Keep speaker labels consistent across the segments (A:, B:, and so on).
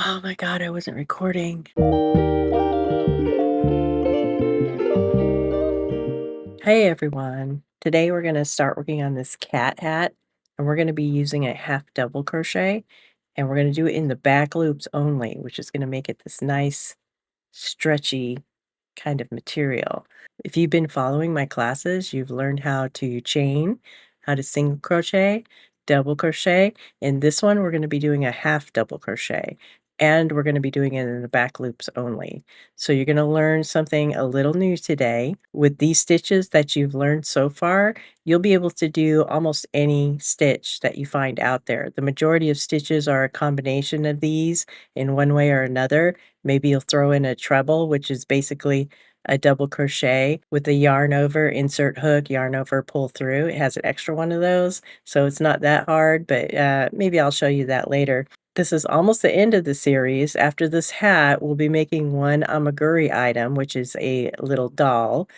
A: Oh my god, I wasn't recording. Hey everyone. Today we're going to start working on this cat hat and we're going to be using a half double crochet and we're going to do it in the back loops only, which is going to make it this nice stretchy kind of material. If you've been following my classes, you've learned how to chain, how to single crochet, double crochet. In this one, we're going to be doing a half double crochet and we're going to be doing it in the back loops only. So you're going to learn something a little new today. With these stitches that you've learned so far, you'll be able to do almost any stitch that you find out there. The majority of stitches are a combination of these in one way or another. Maybe you'll throw in a treble, which is basically a double crochet with a yarn over, insert hook, yarn over, pull through. It has an extra one of those, so it's not that hard, but maybe I'll show you that later. This is almost the end of the series. After this hat, we'll be making one amigurumi item, which is a little doll.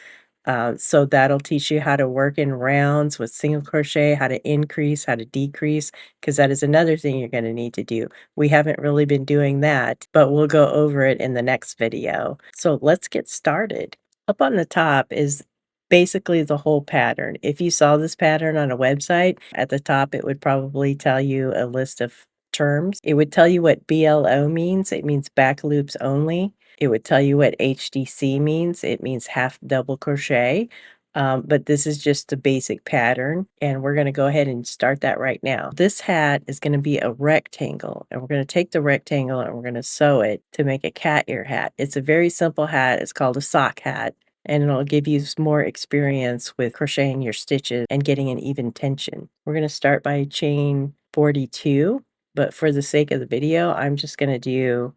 A: So that'll teach you how to work in rounds with single crochet, how to increase, how to decrease, because that is another thing you're going to need to do. We haven't really been doing that, but we'll go over it in the next video. So let's get started. Up on the top is basically the whole pattern. If you saw this pattern on a website, at the top it would probably tell you a list of terms. It would tell you what BLO means. It means back loops only. It would tell you what HDC means. It means half double crochet. But this is just the basic pattern, and we're going to go ahead and start that right now. This hat is going to be a rectangle, and we're going to take the rectangle and we're going to sew it to make a cat ear hat. It's a very simple hat. It's called a sock hat, and it'll give you more experience with crocheting your stitches and getting an even tension. We're going to start by chain 42, but for the sake of the video, I'm just going to do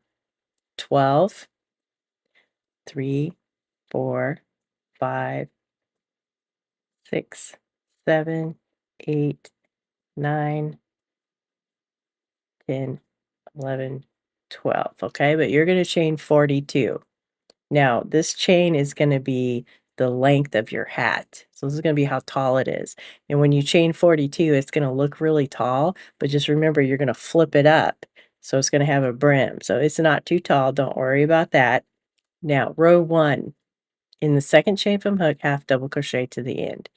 A: 12, 3, 4, 5, 6, 7, 8, 9, 10, 11, 12. Okay, but you're going to chain 42. Now, this chain is going to be the length of your hat. So this is going to be how tall it is. And when you chain 42, it's going to look really tall, but just remember you're going to flip it up. So it's going to have a brim. So it's not too tall. Don't worry about that. Now, row 1. In the second chain from hook, half double crochet to the end.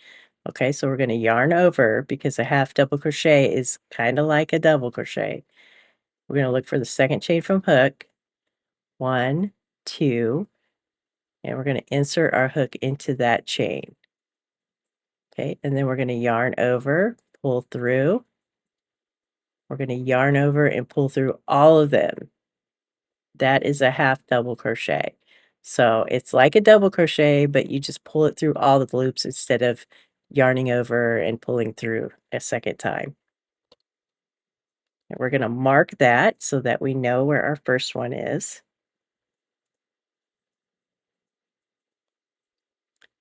A: Okay, so we're going to yarn over because a half double crochet is kind of like a double crochet. We're going to look for the second chain from hook, 1, 2, and we're going to insert our hook into that chain. Okay, and then we're going to yarn over, pull through. We're going to yarn over and pull through all of them. That is a half double crochet. So it's like a double crochet, but you just pull it through all the loops instead of yarning over and pulling through a second time. And we're going to mark that so that we know where our first one is.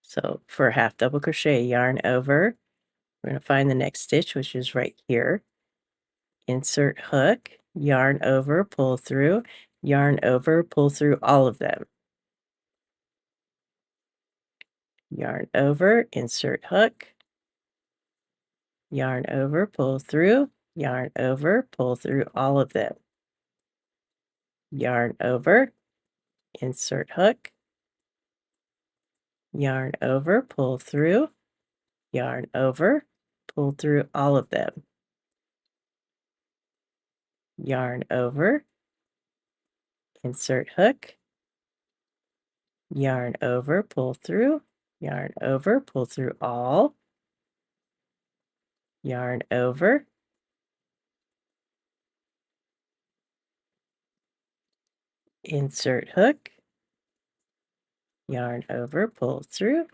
A: So for a half double crochet, yarn over, we're going to find the next stitch, which is right here. Insert hook, yarn over, pull through, yarn over, pull through all of them. Yarn over, insert hook, yarn over, pull through, yarn over, pull through all of them. Yarn over, insert hook, yarn over, pull through, yarn over, pull through all of them. Yarn over, insert hook, yarn over, pull through, yarn over, pull through all, yarn over, insert hook, yarn over, pull through,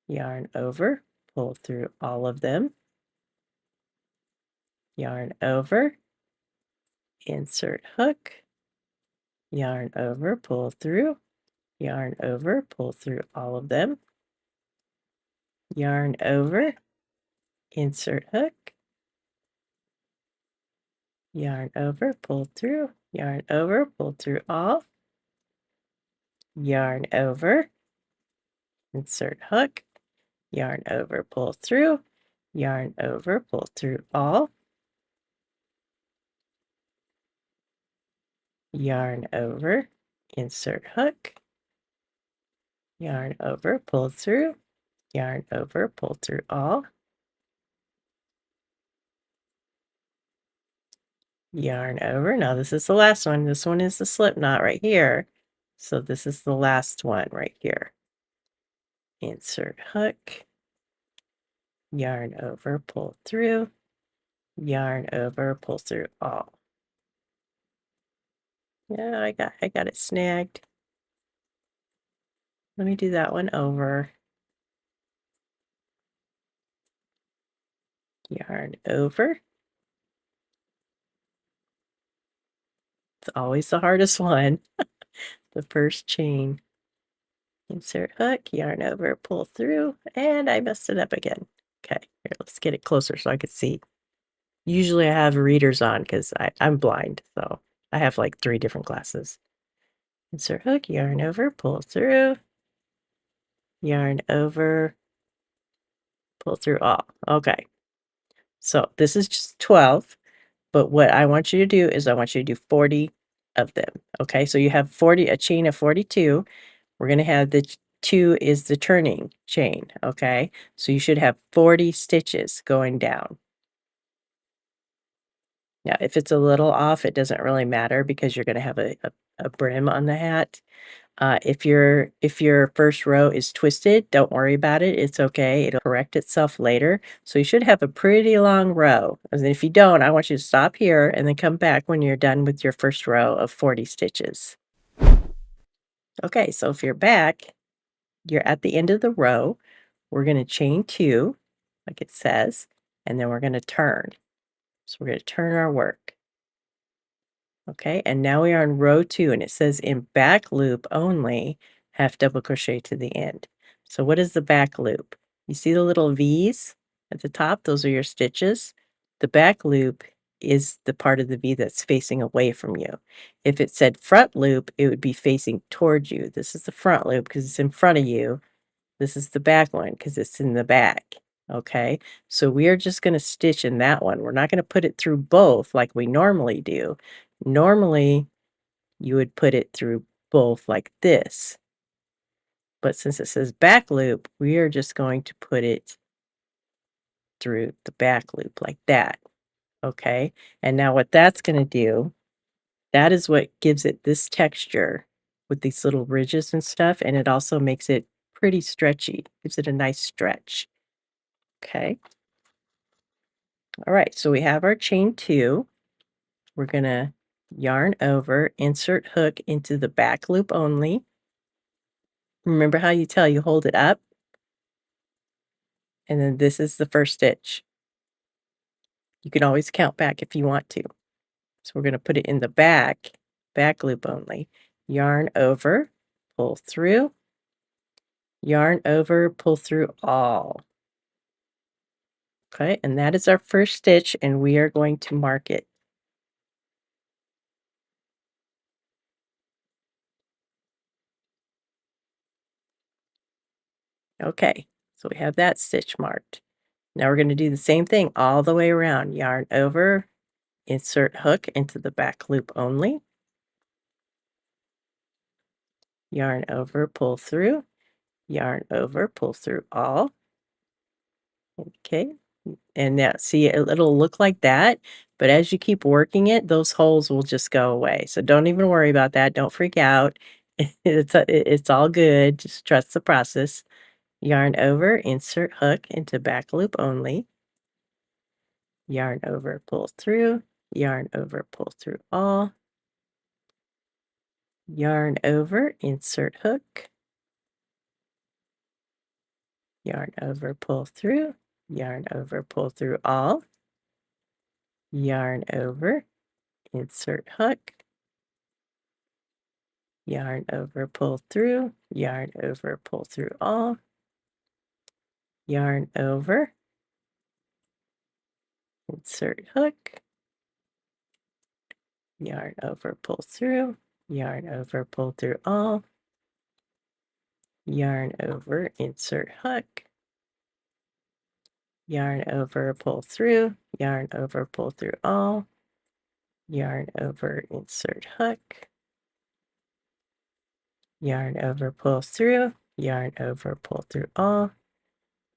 A: yarn over, pull through all of them, yarn over, insert hook, yarn over, pull through, yarn over, pull through all of them, yarn over, insert hook, yarn over, pull through, yarn over, pull through all, yarn over, insert hook, yarn over, pull through, yarn over, pull through all, yarn over, insert hook, yarn over, pull through, yarn over, pull through all, yarn over. Now this is the last one. This one is the slip knot right here. So this is the last one right here. Insert hook, yarn over, pull through, yarn over, pull through all. Yeah, I got it snagged. Let me do that one over. Yarn over. It's always the hardest one. The first chain. Insert hook, yarn over, pull through, and I messed it up again. Okay, here, let's get it closer so I can see. Usually I have readers on because I'm blind, so I have like 3 different glasses. Insert hook, yarn over, pull through, yarn over, pull through all. Okay, so this is just 12, but what I want you to do is I want you to do 40 of them. Okay, so you have 40, a chain of 42. We're going to have the 2 is the turning chain. Okay, so you should have 40 stitches going down. Now, if it's a little off, it doesn't really matter because you're going to have a brim on the hat. If your first row is twisted, don't worry about it. It's okay. It'll correct itself later. So you should have a pretty long row. And if you don't, I want you to stop here and then come back when you're done with your first row of 40 stitches. Okay, so if you're back, you're at the end of the row. We're going to chain 2, like it says, and then we're going to turn. So we're going to turn our work. Okay, and now we are on row 2, and it says in back loop only, half double crochet to the end. So what is the back loop? You see the little V's at the top? Those are your stitches. The back loop is the part of the V that's facing away from you. If it said front loop, it would be facing towards you. This is the front loop because it's in front of you. This is the back one because it's in the back. Okay, so we are just going to stitch in that one. We're not going to put it through both like we normally do. Normally, you would put it through both like this. But since it says back loop, we are just going to put it through the back loop like that. Okay, and now what that's going to do, that is what gives it this texture with these little ridges and stuff, and it also makes it pretty stretchy, gives it a nice stretch. Okay. All right, so we have our chain 2. We're going to yarn over, insert hook into the back loop only. Remember how you hold it up? And then this is the first stitch. You can always count back if you want to. So we're going to put it in the back loop only. Yarn over, pull through, yarn over, pull through all. Okay, and that is our first stitch, and we are going to mark it. Okay, so we have that stitch marked. Now we're going to do the same thing all the way around. Yarn over, insert hook into the back loop only. Yarn over, pull through, yarn over, pull through all. Okay, and now see, it'll look like that, but as you keep working it, those holes will just go away. So don't even worry about that. Don't freak out. It's all good. Just trust the process. Yarn over, insert hook into back loop only. Yarn over, pull through, yarn over, pull through all. Yarn over, insert hook. Yarn over, pull through, yarn over, pull through all. Yarn over, insert hook. Yarn over, pull through, yarn over, pull through all. Yarn over, insert hook. Yarn over, pull through, yarn over, pull through all. Yarn over, insert hook. Yarn over, pull through, yarn over, pull through all. yarn over, insert hook, yarn over, pull through, yarn over, pull through all,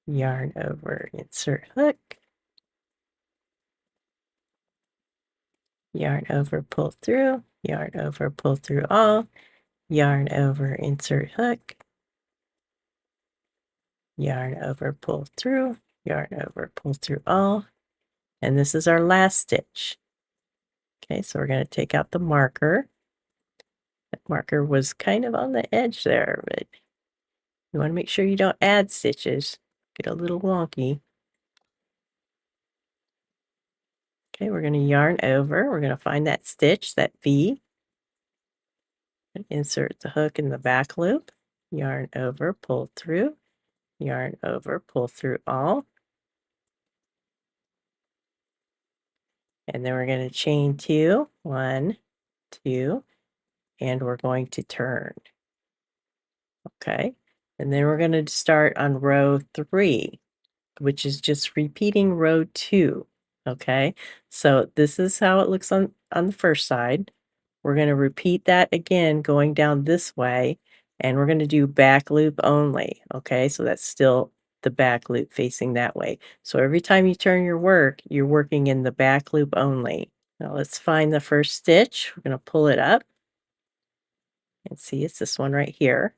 A: yarn over, insert hook, yarn over, pull through, yarn over, pull through all, yarn over, insert hook, yarn over, pull through, yarn over, pull through all, and this is our last stitch. Okay, so we're going to take out the marker. That marker was kind of on the edge there, but you want to make sure you don't add stitches. Get a little wonky. Okay, we're going to yarn over. We're going to find that stitch, that V, and insert the hook in the back loop. Yarn over, pull through, yarn over, pull through all. And then we're going to chain 2, 1, 2, and we're going to turn. Okay, and then we're going to start on row 3, which is just repeating row 2. Okay, so this is how it looks on the first side. We're going to repeat that again going down this way, and we're going to do back loop only. Okay, so that's still the back loop facing that way. So every time you turn your work, you're working in the back loop only. Now let's find the first stitch. We're going to pull it up and see it's this one right here.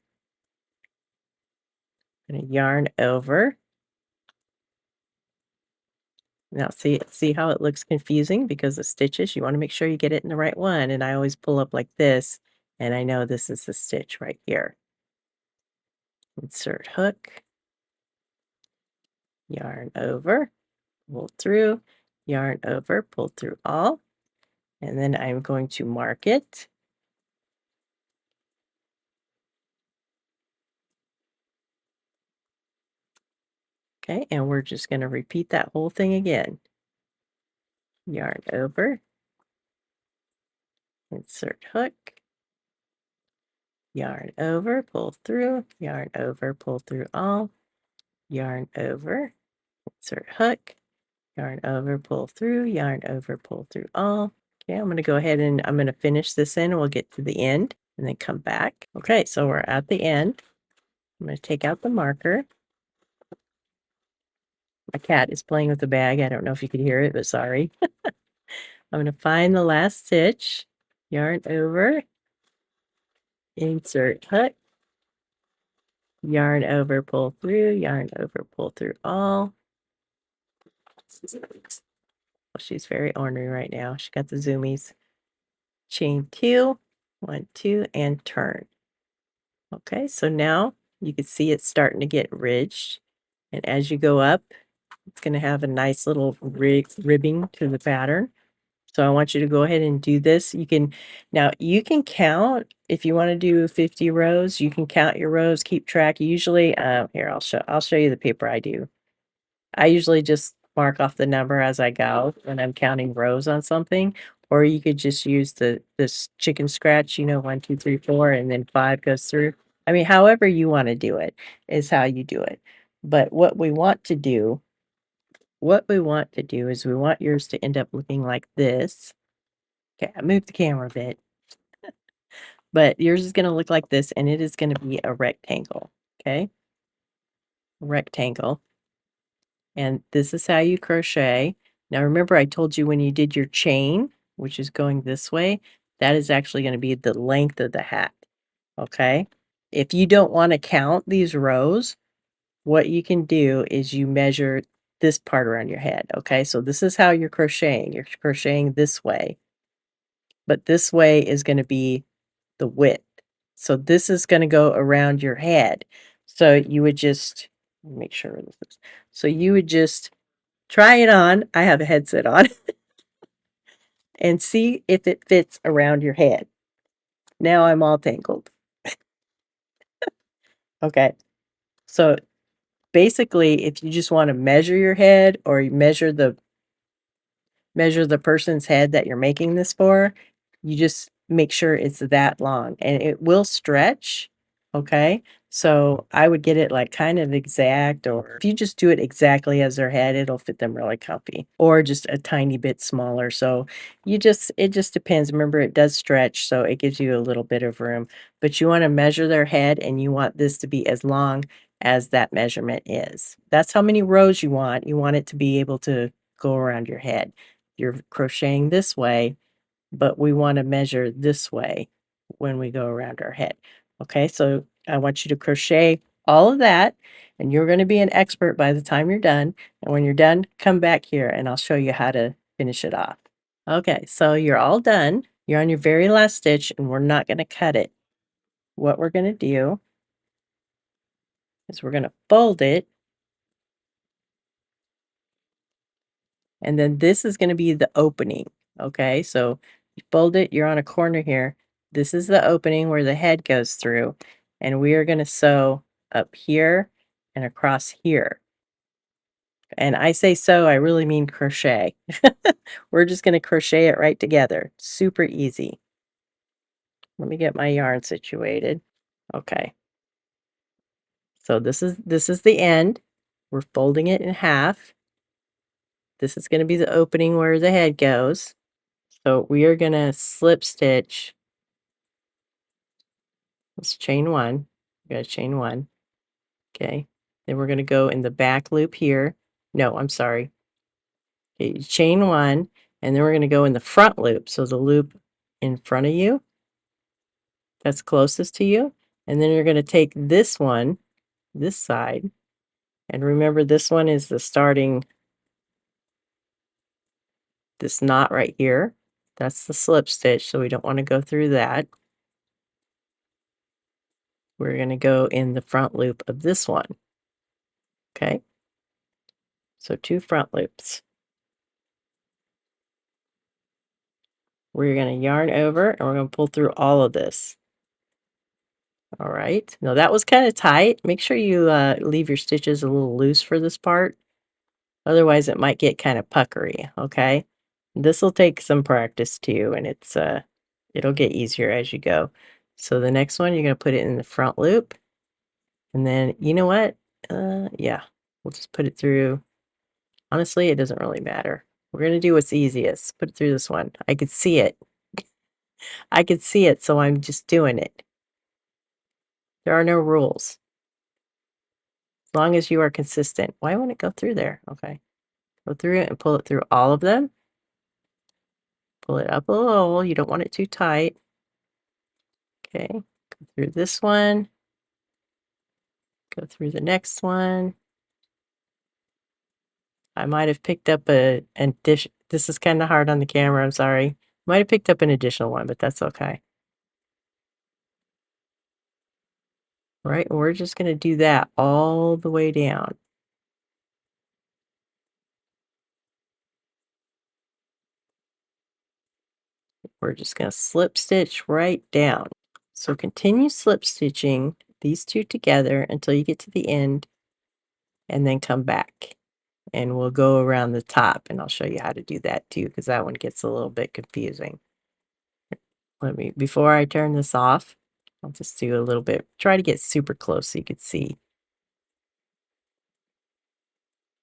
A: I'm going to yarn over. Now see how it looks confusing because of stitches? You want to make sure you get it in the right one, and I always pull up like this, and I know this is the stitch right here. Insert hook, yarn over, pull through, yarn over, pull through all, and then I'm going to mark it. Okay, and we're just going to repeat that whole thing again. Yarn over, insert hook, yarn over, pull through, yarn over, pull through all, yarn over, insert hook, yarn over, pull through, yarn over, pull through all. Okay, I'm going to go ahead and I'm going to finish this in and we'll get to the end and then come back. Okay, so we're at the end. I'm going to take out the marker. My cat is playing with the bag. I don't know if you could hear it, but sorry. I'm going to find the last stitch, yarn over, insert hook, yarn over, pull through, yarn over, pull through all. Well, she's very ornery right now. She got the zoomies. Chain 2, 1, 2, and turn. Okay, so now you can see it's starting to get ridged. And as you go up, it's going to have a nice little ribbing to the pattern. So I want you to go ahead and do this. Now you can count if you want to do 50 rows. You can count your rows, keep track. Usually, here I'll show you the paper I do. I usually just mark off the number as I go when I'm counting rows on something. Or you could just use this chicken scratch, 1, 2, 3, 4, and then 5 goes through. I mean, however you want to do it is how you do it. But what we want to do is we want yours to end up looking like this. Okay, I moved the camera a bit. But yours is going to look like this, and it is going to be a rectangle. Okay? Rectangle. And this is how you crochet. Now remember I told you when you did your chain, which is going this way, that is actually going to be the length of the hat. Okay? If you don't want to count these rows, what you can do is you measure this part around your head. Okay? So this is how you're crocheting. You're crocheting this way. But this way is going to be the width. So this is going to go around your head. So you would just make sure this is. So you would just try it on. I have a headset on. And see if it fits around your head. Now I'm all tangled. Okay. So basically, if you just want to measure your head or you measure the person's head that you're making this for, you just make sure it's that long and it will stretch. Okay. So I would get it like kind of exact, or if you just do it exactly as their head, it'll fit them really comfy, or just a tiny bit smaller. So it just depends. Remember, it does stretch, so it gives you a little bit of room, but you want to measure their head and you want this to be as long as that measurement is. That's how many rows you want. You want it to be able to go around your head. You're crocheting this way, but we want to measure this way when we go around our head. Okay, so I want you to crochet all of that, and you're going to be an expert by the time you're done. And when you're done, come back here and I'll show you how to finish it off. Okay, so you're all done. You're on your very last stitch, and we're not going to cut it. What we're going to do is we're going to fold it, and then this is going to be the opening. Okay, so you fold it, you're on a corner here. This is the opening where the head goes through, and we are going to sew up here and across here. And I say sew, I really mean crochet. We're just going to crochet it right together. Super easy. Let me get my yarn situated. Okay. So this is the end. We're folding it in half. This is going to be the opening where the head goes. So we are going to slip stitch. Let's chain one. We got to chain one. Okay. Then we're going to go in the back loop here. No, I'm sorry. Okay, chain one, and then we're going to go in the front loop. So the loop in front of you, that's closest to you. And then you're going to take this one, this side, and remember this one is the starting, this knot right here. That's the slip stitch, so we don't want to go through that. We're going to go in the front loop of this one. Okay, so 2 front loops. We're going to yarn over and we're going to pull through all of this. All right. Now that was kind of tight. Make sure you leave your stitches a little loose for this part. Otherwise it might get kind of puckery. Okay. This will take some practice too, and it'll get easier as you go. So the next one, you're going to put it in the front loop. And then, you know what? Yeah, we'll just put it through. Honestly, it doesn't really matter. We're going to do what's easiest. Put it through this one. I could see it. I could see it, so I'm just doing it. There are no rules. As long as you are consistent. Why won't it go through there? Okay. Go through it and pull it through all of them. Pull it up a little. You don't want it too tight. Okay. Go through this one. Go through the next one. I might have picked up an dish. This is kind of hard on the camera. I'm sorry. Might have picked up an additional one, but that's okay. Right, we're just going to do that all the way down. We're just going to slip stitch right down. So continue slip stitching these two together until you get to the end, and then come back. And we'll go around the top, and I'll show you how to do that too, because that one gets a little bit confusing. Before I turn this off, I'll just do a little bit, try to get super close so you can see.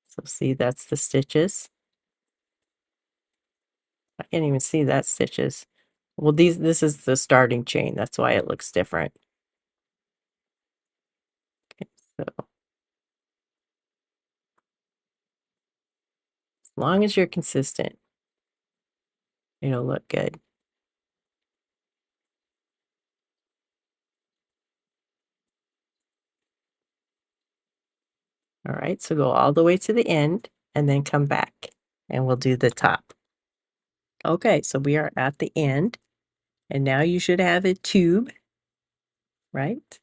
A: So see, that's the stitches. I can't even see that stitches. Well, this is the starting chain. That's why it looks different. Okay, so as long as you're consistent, it'll look good. All right, so go all the way to the end and then come back and we'll do the top. Okay, so we are at the end, and now you should have a tube, right?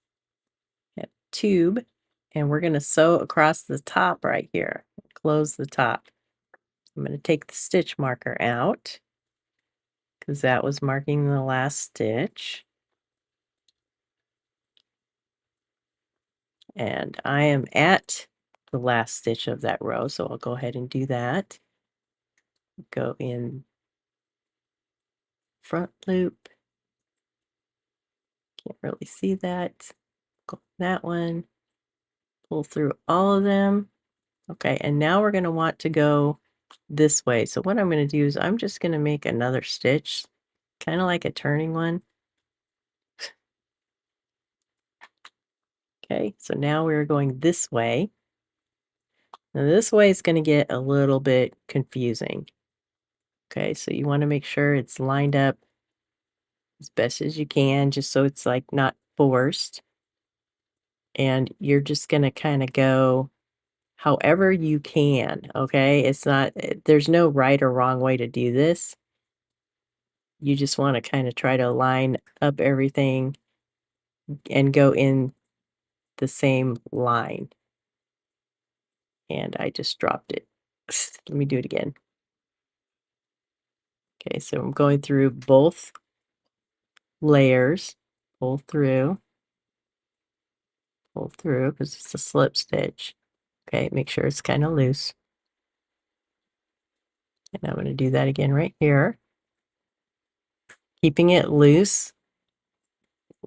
A: Yep, tube, and we're going to sew across the top right here. Close the top. I'm going to take the stitch marker out because that was marking the last stitch. And I am at the last stitch of that row, so I'll go ahead and do that. Go in front loop. Can't really see that. Go that one, pull through all of them. Okay, and now we're gonna want to go this way. So what I'm gonna do is I'm just gonna make another stitch, kind of like a turning one. Okay, so now we're going this way. Now this way is gonna get a little bit confusing. Okay, so you want to make sure it's lined up as best as you can, just so it's like not forced. And you're just gonna kind of go however you can. Okay, it's not, there's no right or wrong way to do this. You just want to kind of try to line up everything and go in the same line. And I just dropped it. Let me do it again. Okay, so I'm going through both layers, pull through, because it's a slip stitch. Okay, make sure it's kind of loose. And I'm going to do that again right here. Keeping it loose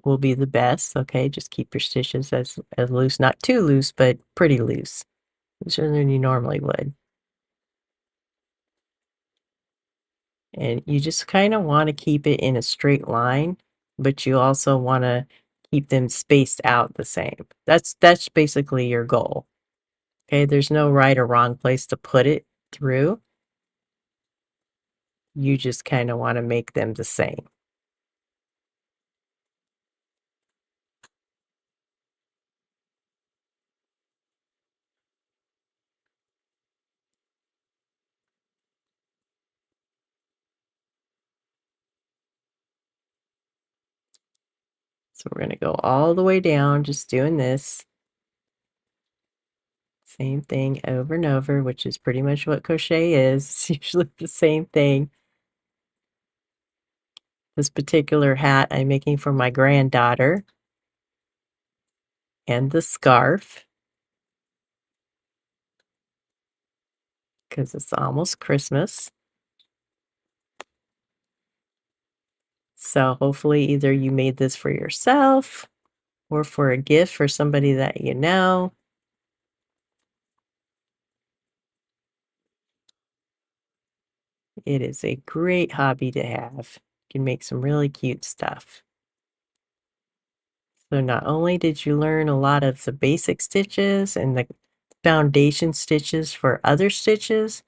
A: will be the best. Okay, just keep your stitches as loose, not too loose, but pretty loose, looser than you normally would. And you just kind of want to keep it in a straight line, but you also want to keep them spaced out the same. That's basically your goal. Okay, there's no right or wrong place to put it through. You just kind of want to make them the same. So we're going to go all the way down, just doing this. Same thing over and over, which is pretty much what crochet is. It's usually the same thing. This particular hat I'm making for my granddaughter. And the scarf, because it's almost Christmas. So hopefully either you made this for yourself or for a gift for somebody that you know. It is a great hobby to have. You can make some really cute stuff. So not only did you learn a lot of the basic stitches and the foundation stitches for other stitches,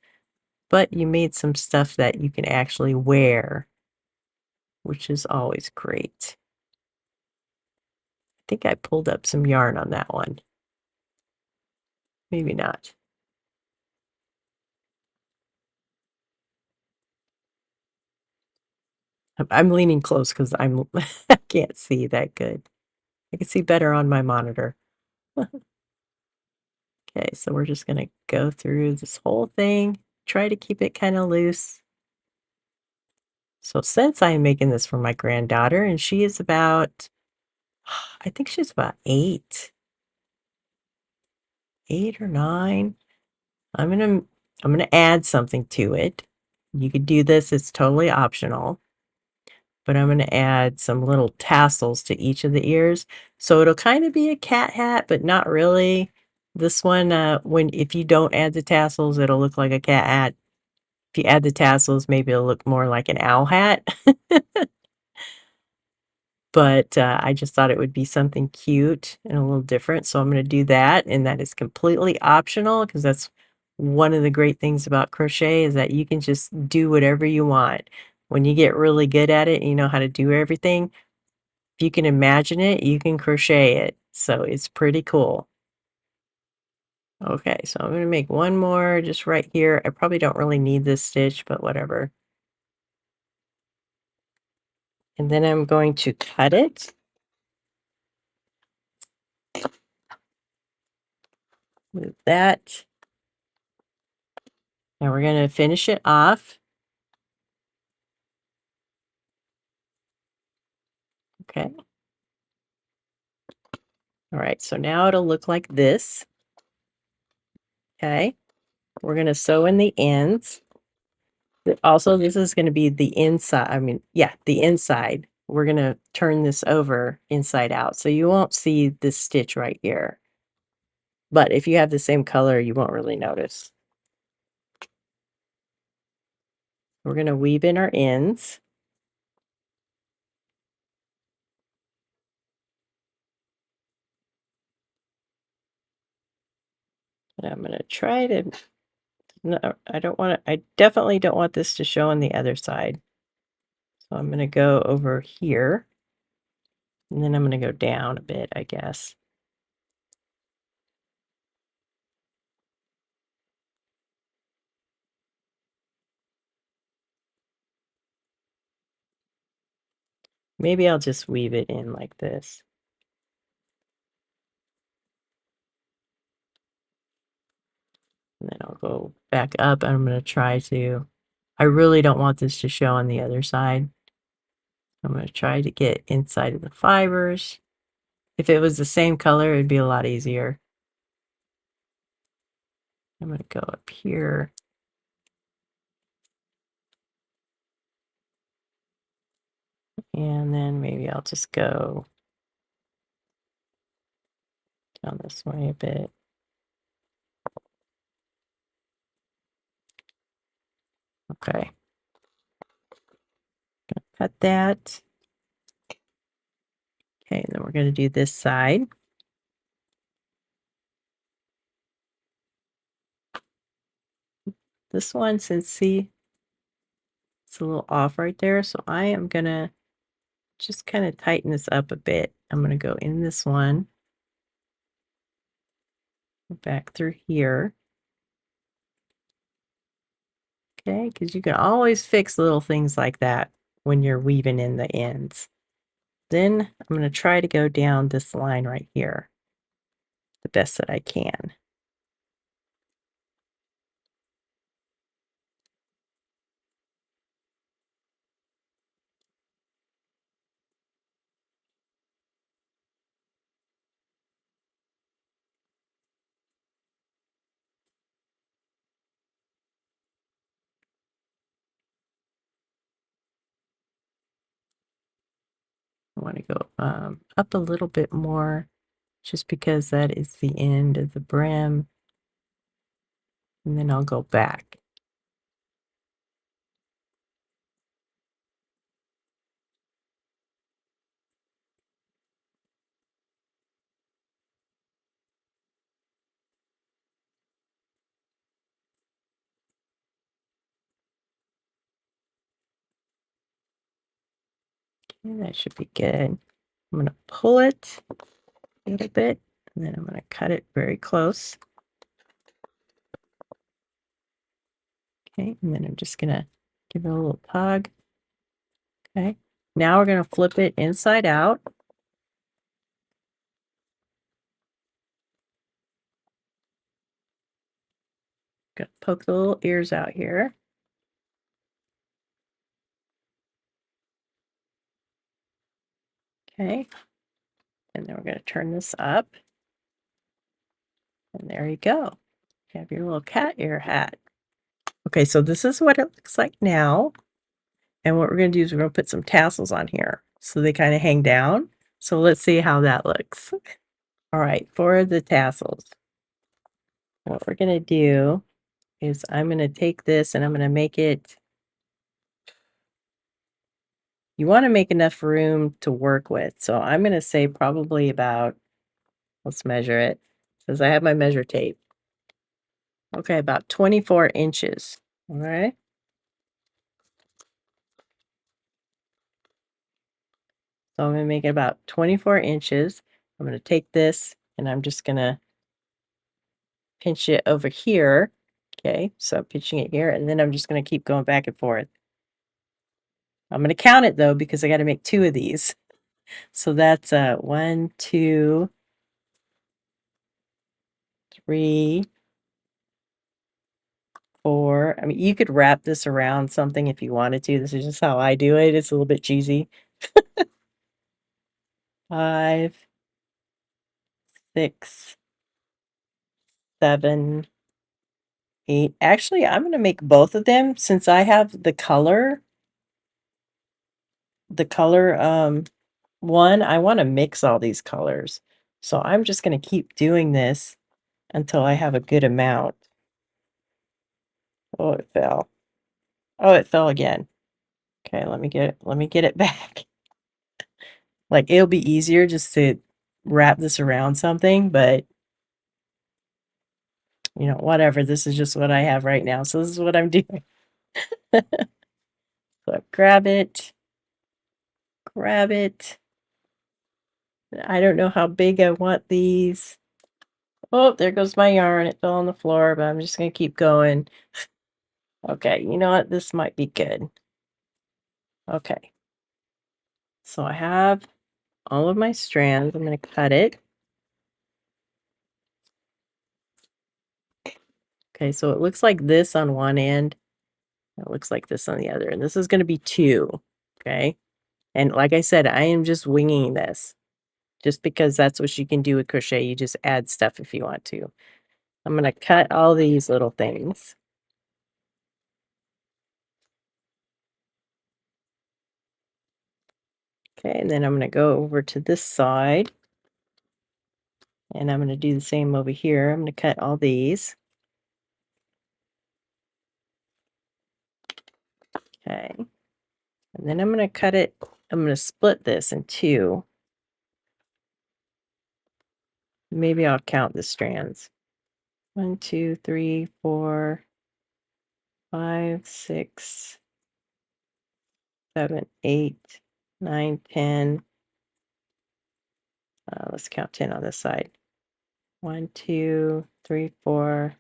A: but you made some stuff that you can actually wear, which is always great. I think I pulled up some yarn on that one. Maybe not. I'm leaning close because I'm I can't see that good. I can see better on my monitor. Okay, so we're just gonna go through this whole thing, try to keep it kind of loose. So since I'm making this for my granddaughter and she is about, I think she's about 8 or 9, I'm gonna add something to it. You could do this, it's totally optional. But I'm gonna add some little tassels to each of the ears. So it'll kind of be a cat hat, but not really. This one, if you don't add the tassels, it'll look like a cat hat. If you add the tassels, maybe it'll look more like an owl hat. But, I just thought it would be something cute and a little different, so I'm gonna do that, and that is completely optional because that's one of the great things about crochet is that you can just do whatever you want. When you get really good at it and you know how to do everything, if you can imagine it, you can crochet it, so it's pretty cool. Okay, so I'm gonna make one more just right here. I probably don't really need this stitch, but whatever. And then I'm going to cut it with that. And we're gonna finish it off. Okay. All right, so now it'll look like this. Okay. We're gonna sew in the ends. Also, this is gonna be the inside, I mean, yeah, the inside. we're gonna turn this over inside out, so you won't see this stitch right here. But if you have the same color, you won't really notice. We're gonna weave in our ends. And I'm gonna try to no, I definitely don't want this to show on the other side. So I'm gonna go over here, and then I'm gonna go down a bit, I guess. Maybe I'll just weave it in like this. And then I'll go back up, and I'm gonna try to I really don't want this to show on the other side. I'm gonna try to get inside of the fibers. If it was the same color, it'd be a lot easier. I'm gonna go up here. And then maybe I'll just go down this way a bit. Okay. Cut that. Okay, and then we're gonna do this side. This one, since see, it's a little off right there, so I am gonna just kind of tighten this up a bit. I'm gonna go in this one, back through here. Okay, because you can always fix little things like that when you're weaving in the ends. Then I'm gonna try to go down this line right here the best that I can. I want to go up a little bit more just because that is the end of the brim. And then I'll go back. Okay, that should be good. I'm going to pull it a little bit, and then I'm going to cut it very close. Okay, and then I'm just going to give it a little tug. Okay, now we're going to flip it inside out. Gonna poke the little ears out here. Okay, and then we're going to turn this up. And there you go. You have your little cat ear hat. Okay, so this is what it looks like now. And what we're going to do is we're going to put some tassels on here so they kind of hang down. So let's see how that looks. All right, for the tassels, what we're going to do is I'm going to take this and I'm going to make it, you want to make enough room to work with. So I'm going to say probably about, let's measure it, because I have my measure tape. Okay, about 24 inches. All right. So I'm going to make it about 24 inches. I'm going to take this and I'm just going to pinch it over here. Okay, so I'm pinching it here, and then I'm just going to keep going back and forth. I'm going to count it though because I got to make 2 of these. So that's 1, 2, 3, 4. I mean, you could wrap this around something if you wanted to. This is just how I do it. It's a little bit cheesy. 5, 6, 7, 8. Actually, I'm going to make both of them since I have the color. the color, one, I wanna mix all these colors. So I'm just gonna keep doing this until I have a good amount. Oh, it fell. Oh, it fell again. Okay, let me get it back. Like, it'll be easier just to wrap this around something, but, you know, whatever, this is just what I have right now, so this is what I'm doing. So grab it. I don't know how big I want these. Oh, there goes my yarn, it fell on the floor, but I'm just gonna keep going. Okay, you know what? This might be good. Okay, so I have all of my strands. I'm gonna cut it. Okay, so it looks like this on one end. It looks like this on the other, and this is gonna be two. Okay, and like I said, I am just winging this, just because that's what you can do with crochet. You just add stuff if you want to. I'm gonna cut all these little things. Okay, and then I'm gonna go over to this side, and I'm gonna do the same over here. I'm gonna cut all these. Okay, and then I'm gonna cut it. I'm gonna split this in two. Maybe I'll count the strands. 1, 2, 3, 4, 5, 6, 7, 8, 9, 10. Let's count 10 on this side. 1, 2, 3, 4,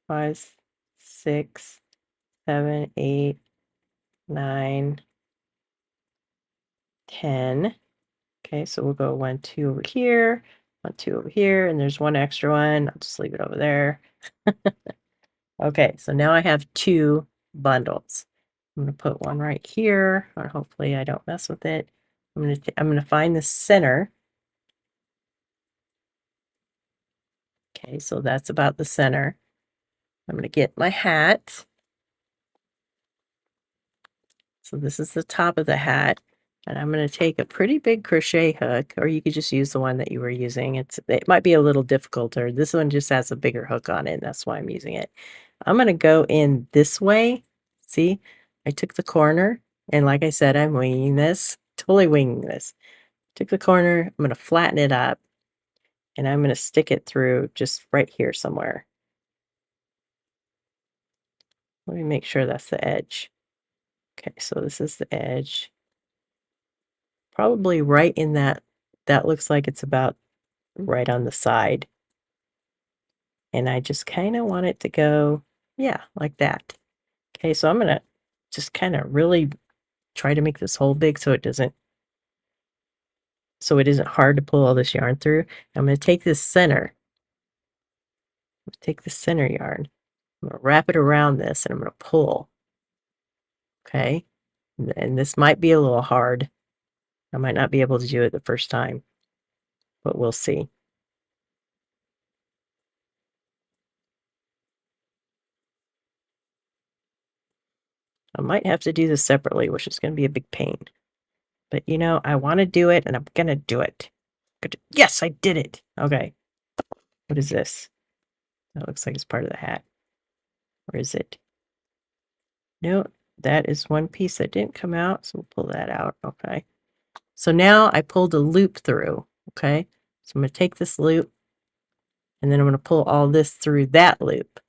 A: 5, 6, 7, 8, 9, 10. Okay, so we'll go 1, 2 over here, 1, 2 over here, and there's one extra one. I'll just leave it over there. Okay, so now I have two bundles. I'm gonna put one right here, or hopefully I don't mess with it. I'm gonna find the center. Okay, so that's about the center. I'm gonna get my hat. So this is the top of the hat, and I'm gonna take a pretty big crochet hook, or you could just use the one that you were using. It might be a little difficult, or this one just has a bigger hook on it, and that's why I'm using it. I'm gonna go in this way. See, I took the corner, and like I said, I'm winging this, totally winging this. Took the corner, I'm gonna flatten it up, and I'm gonna stick it through just right here somewhere. Let me make sure that's the edge. Okay, so this is the edge. Probably right in that looks like it's about right on the side. And I just kinda want it to go, yeah, like that. Okay, so I'm gonna just kinda really try to make this hole big so it isn't hard to pull all this yarn through. I'm gonna take this center, take the center yarn, I'm gonna wrap it around this, and I'm gonna pull, okay? And this might be a little hard. I might not be able to do it the first time, but we'll see. I might have to do this separately, which is gonna be a big pain. But, you know, I wanna do it, and I'm gonna do it. Yes, I did it! Okay. What is this? That looks like it's part of the hat. Or is it? No, that is one piece that didn't come out, so we'll pull that out. Okay. So now I pulled a loop through, okay? So I'm gonna take this loop, and then I'm gonna pull all this through that loop.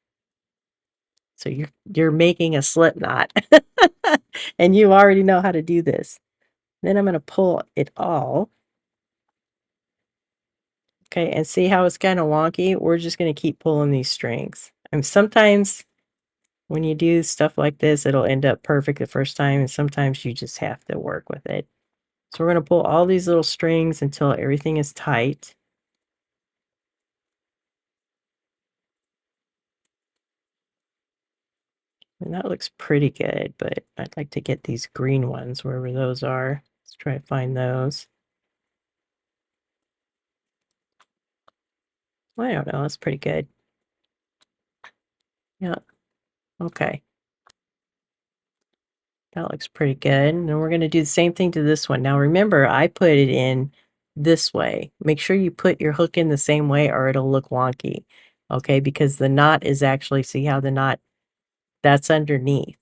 A: So you're making a slip knot, and you already know how to do this. Then I'm gonna pull it all. Okay, and see how it's kinda wonky? We're just gonna keep pulling these strings. And sometimes when you do stuff like this, it'll end up perfect the first time, and sometimes you just have to work with it. So we're gonna pull all these little strings until everything is tight. And that looks pretty good, but I'd like to get these green ones wherever those are. Let's try to find those. Well, I don't know, that's pretty good. Yeah, okay. That looks pretty good. And then we're going to do the same thing to this one. Now remember, I put it in this way. Make sure you put your hook in the same way or it'll look wonky. Okay, because the knot is actually, see how the knot, that's underneath.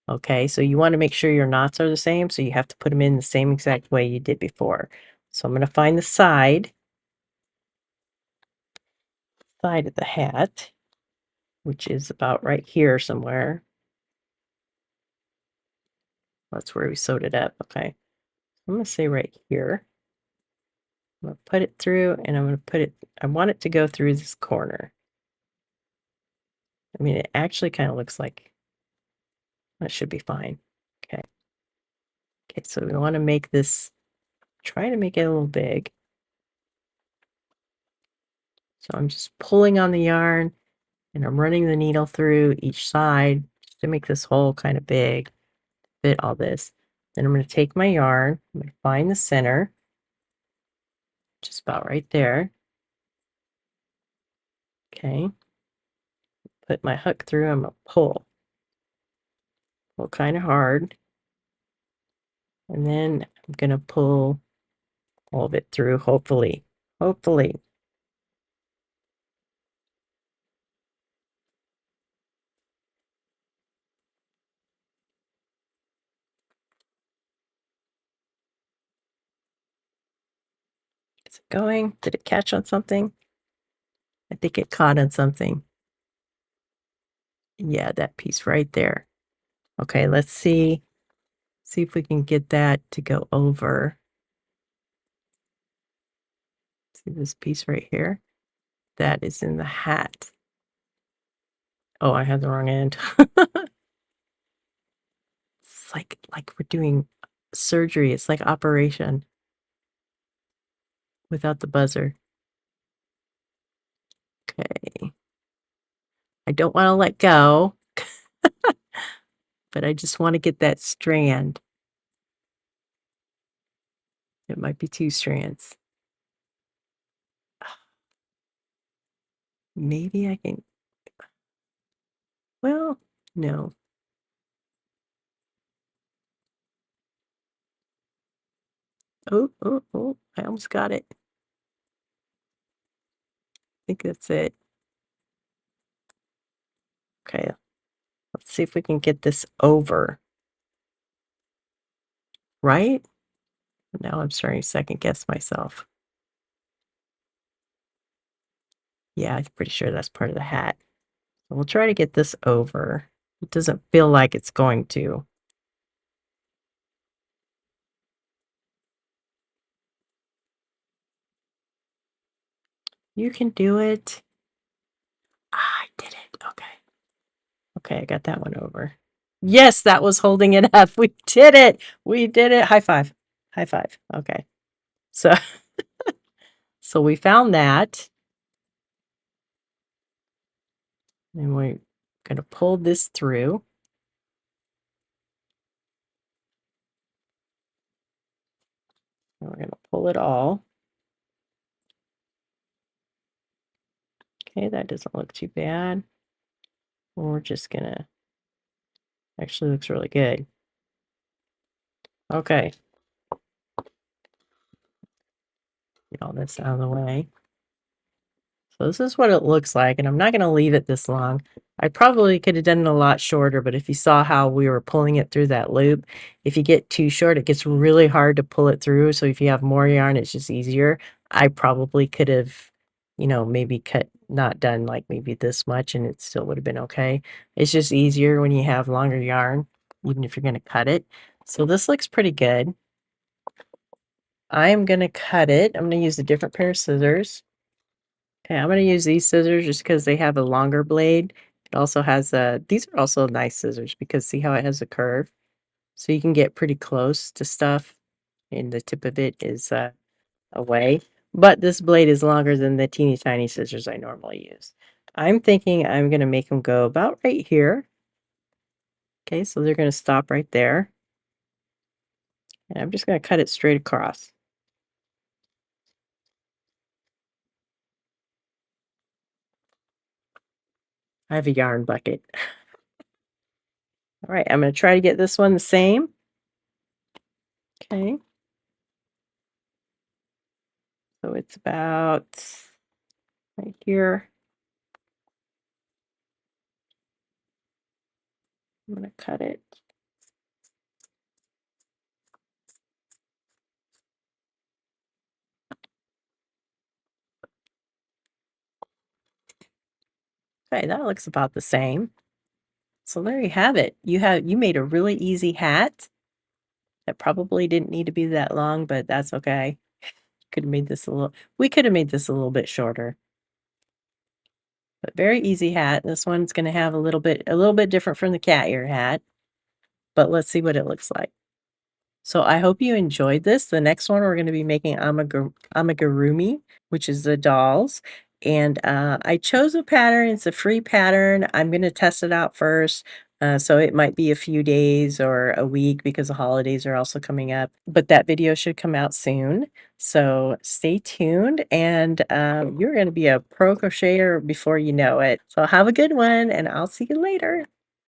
A: Okay, so you want to make sure your knots are the same, so you have to put them in the same exact way you did before. So I'm going to find the side of the hat, which is about right here somewhere. That's where we sewed it up. Okay, I'm going to say right here. I'm going to put it through, and I'm going to put it, I want it to go through this corner. I mean, it actually kind of looks like that should be fine. Okay. Okay, so we want to make this, try to make it a little big. So I'm just pulling on the yarn and I'm running the needle through each side just to make this hole kind of big, fit all this. Then I'm going to take my yarn, I'm going to find the center, just about right there. Okay, put my hook through, I'm going to pull kind of hard, and then I'm going to pull all of it through, hopefully. Is it going? Did it catch on something? I think it caught on something. Yeah, that piece right there. Okay, let's see if we can get that to go over. See this piece right here? That is in the hat. Oh, I had the wrong end. It's like we're doing surgery. It's like operation without the buzzer. Okay. I don't want to let go, but I just want to get that strand. It might be 2 strands. Maybe I can, well, no. Oh, I almost got it. I think that's it. Okay, let's see if we can get this over. Right? Now I'm starting to second guess myself. Yeah, I'm pretty sure that's part of the hat. So we'll try to get this over. It doesn't feel like it's going to. You can do it. Ah, I did it. Okay. Okay, I got that one over. Yes, that was holding it up. We did it. We did it. High five. High five. Okay. So so we found that. And we're going to pull this through. And we're going to pull it all. Okay, that doesn't look too bad. We're just going to, actually looks really good. Okay. Get all this out of the way. So this is what it looks like, and I'm not going to leave it this long. I probably could have done it a lot shorter, but if you saw how we were pulling it through that loop, if you get too short, it gets really hard to pull it through. So if you have more yarn, it's just easier. I probably could have, maybe not done like maybe this much, and it still would have been okay. It's just easier when you have longer yarn, even if you're going to cut it. So this looks pretty good. I am going to cut it. I'm going to use a different pair of scissors. Okay, I'm going to use these scissors just because they have a longer blade. It also has these are also nice scissors because see how it has a curve? So you can get pretty close to stuff and the tip of it is away. But this blade is longer than the teeny tiny scissors I normally use. I'm thinking I'm going to make them go about right here. Okay, so they're going to stop right there. And I'm just going to cut it straight across. I have a yarn bucket. All right, I'm going to try to get this one the same. Okay. So it's about right here. I'm going to cut it. Okay, that looks about the same. So there you have it. You made a really easy hat that probably didn't need to be that long, but that's okay. Could have made this a little we could have made this a little bit shorter. But very easy hat. This one's gonna have a little bit different from the cat ear hat, but let's see what it looks like. So I hope you enjoyed this. The next one we're gonna be making amigurumi, which is the dolls. And I chose a pattern. It's a free pattern. I'm gonna test it out first. So it might be a few days or a week because the holidays are also coming up. But that video should come out soon. So stay tuned, and you're gonna be a pro crocheter before you know it. So have a good one, and I'll see you later.